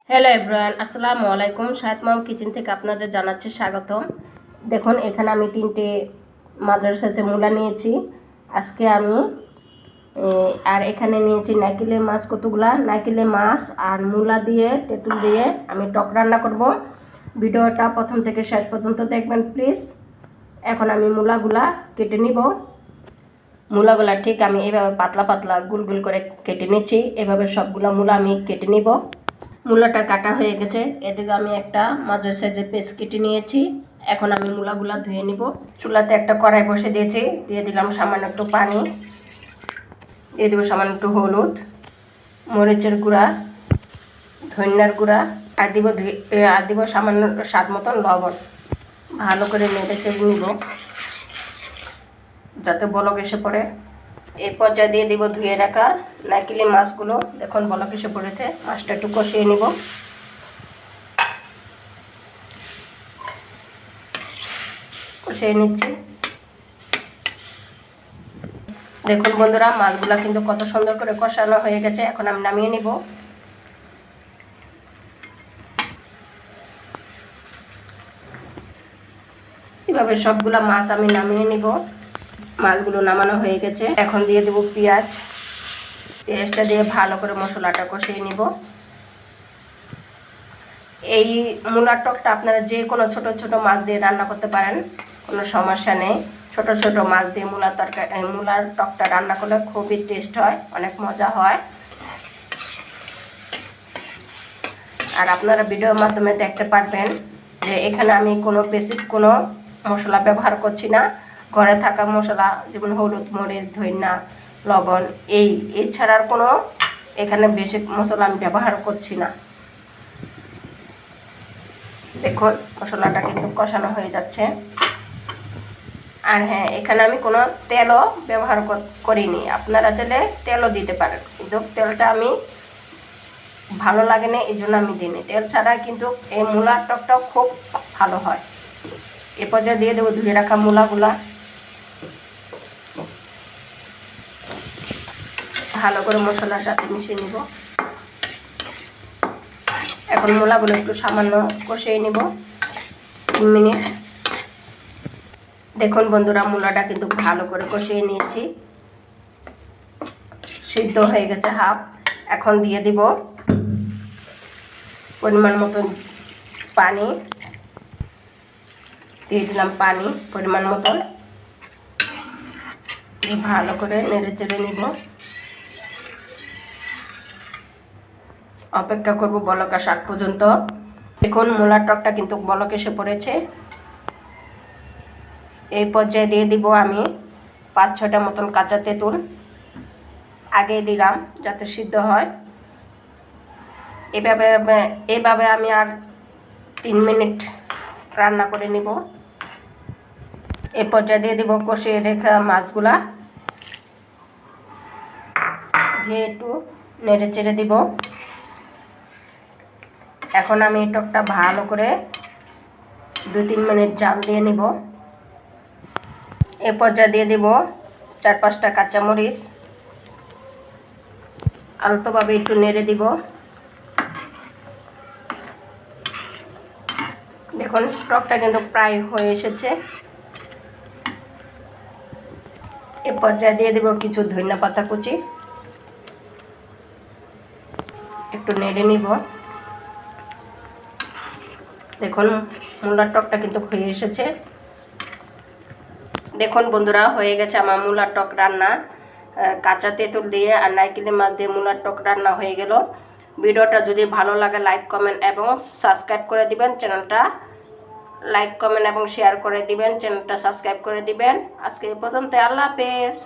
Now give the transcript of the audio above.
Hello everyone, আসসালামু আলাইকুম। শাহেদ মম kitchen থেকে আপনাদের জানাচ্ছি স্বাগতম। দেখুন, এখানে আমি 3টে মাঝারি সাইজের মূলা নিয়েছি আজকে আমি। আর এখানে নিয়েছি নাইকেলের মাছ, কতগুলা নাইকেলের মাছ আর মূলা দিয়ে, তেঁতুল দিয়ে আমি টক রান্না করব। ভিডিওটা প্রথম থেকে শেষ পর্যন্ত দেখবেন প্লিজ। এখন আমি মূলাগুলা কেটে নিব। মূলাগুলা ঠিক আমি এভাবে পাতলা পাতলা গোল গোল করে কেটে নিচ্ছি। এভাবে সবগুলা মূলা আমি কেটে নিব। মূলাটা কাটা হয়ে গেছে। এদিকে আমি একটা মাঝারি সাইজের পেঁয়াজ কেটে নিয়েছি। এখন আমি মূলাগুলা ধুয়ে নিব। চুলাতে একটা কড়াই বসে দিয়েছি, দিয়ে দিলাম সামান্য একটু পানি, দিয়ে দেবো সামান্য একটু হলুদ, মরিচের গুঁড়া, ধনিয়ার গুঁড়া, আর দিব সামান্য স্বাদ মতন লবণ। ভালো করে নেড়ে চেড়ে নিব যাতে বলক এসে পড়ে। এই পর্যায়ে দিয়ে দিব ধুয়ে রাখা নাইকেলের মাছগুলো। দেখুন বলক এসে পড়েছে। মাছটা একটু কষিয়ে নিব। কষিয়ে নিচ্ছি। দেখুন বন্ধুরা, মাছগুলা কিন্তু কত সুন্দর করে কষানো হয়ে গেছে। এখন আমি নামিয়ে নিব। এভাবে সবগুলা মাছ আমি নামিয়ে নিব। মাছগুলো নামানো হয়ে গেছে। এখন দিয়ে দেব পেঁয়াজ। পেঁয়াজটা দিয়ে ভালো করে মশলাটা কষিয়ে নিব। এই মূলার টকটা আপনারা যে কোনো ছোট ছোট মাছ দিয়ে রান্না করতে পারেন, কোনো সমস্যা নেই। ছোট ছোট মাছ দিয়ে মূলার টকটা রান্না করলে খুবই টেস্ট হয়, অনেক মজা হয়। আর আপনারা ভিডিওর মাধ্যমে দেখতে পারবেন যে এখানে আমি কোনো বেসিক কোনো মশলা ব্যবহার করছি না। ঘরে থাকা মশলা যেমন হলুদ, মরিচ, ধনিয়া, লবণ, এছাড়ার কোনো এখানে বেসিক মশলা আমি ব্যবহার করছি না। দেখুন মশলাটা কিন্তু কষানো হয়ে যাচ্ছে। আর হ্যাঁ, এখানে আমি কোনো তেলও ব্যবহার করিনি। আপনারা চাইলে তেলও দিতে পারেন, কিন্তু তেলটা আমি ভালো লাগে না, এই জন্য আমি দিইনি। তেল ছাড়া কিন্তু এই মূলার টকটাও খুব ভালো হয়। এ পর্যায়ে দিয়ে দেবো ধুয়ে রাখা মূলাগুলা। ভালো করে মশলার সাথে মিশিয়ে নিব। এখন মূলাগুলো একটু সামান্য কষিয়ে নিব 3 মিনিট। দেখুন বন্ধুরা, মূলাটা কিন্তু ভালো করে কষিয়ে নিয়েছি, সিদ্ধ হয়ে গেছে হাফ। এখন দিয়ে দিব পরিমাণ মতন পানি। দিয়ে দিলাম পানি পরিমাণ মতন। ভালো করে নেড়ে চেড়ে নিব। অপেক্ষা করব বলক আসা আগ পর্যন্ত। দেখুন মূলার টকটা কিন্তু বলক এসে পড়েছে। এই পর্যায়ে দিয়ে দিব আমি 5-6টা মতন কাঁচা তেঁতুল। আগে দিলাম যাতে সিদ্ধ হয়। এভাবে আমি আর 3 মিনিট রান্না করে নিব। এই পর্যায়ে দিয়ে দিব কষিয়ে রেখা মাছগুলা, দিয়ে একটু নেড়ে চেড়ে দিব। এখন আমি এই টকটা ভালো করে 2-3 মিনিট জাল দিয়ে নিব। এ পর্যায়ে দিয়ে দিব 4-5টা কাঁচামরিচ। আলতোভাবে একটু নেড়ে দিব। দেখুন টকটা কিন্তু প্রায় হয়ে এসেছে। এ পর্যায়ে দিয়ে দিব কিছু ধনিয়া পাতা কুচি। একটু নেড়ে নিব। দেখুন মূলার টকটা কিন্তু হয়ে এসেছে। দেখুন বন্ধুরা, হয়ে গেছে আমার মূলার টক রান্না। কাঁচা তেঁতুল দিয়ে আর নারকেলের মাছ দিয়ে মূলার টক রান্না হয়ে গেল। ভিডিওটা যদি ভালো লাগে লাইক, কমেন্ট এবং সাবস্ক্রাইব করে দিবেন। চ্যানেলটা লাইক, কমেন্ট এবং শেয়ার করে দিবেন। চ্যানেলটা সাবস্ক্রাইব করে দিবেন। আজকে এই পর্যন্ত। আল্লাহ হাফেজ।